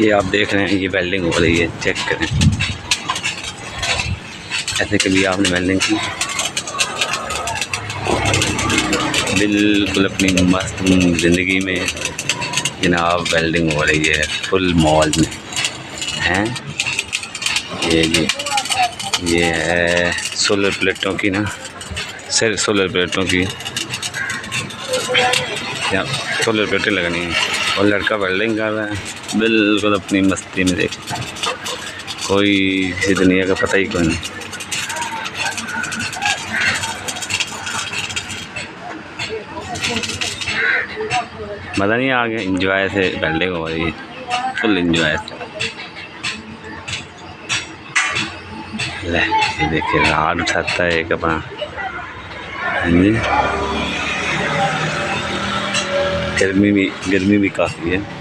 ये आप देख रहे हैं, ये वेल्डिंग हो रही है, चेक करें। ऐसे कभी आपने वेल्डिंग की? बिल्कुल अपनी मस्त ज़िंदगी में जनाब वेल्डिंग हो रही है फुल मॉल में हैं। ये है सोलर प्लेटों की ना, सिर्फ सोलर प्लेटों की या सोलर प्लेटें लगनी है और लड़का वेल्डिंग कर रहा है बिल्कुल अपनी मस्ती में। देख, कोई इसी दुनिया का पता ही कोई नहीं। मज़ा नहीं आ गया? इंजॉय से वेल्डिंग हो रही है, फुल इंजॉय से। ले ये देखिए, राड उठाता है एक अपना। हाँ जी, गर्मी भी काफ़ी है।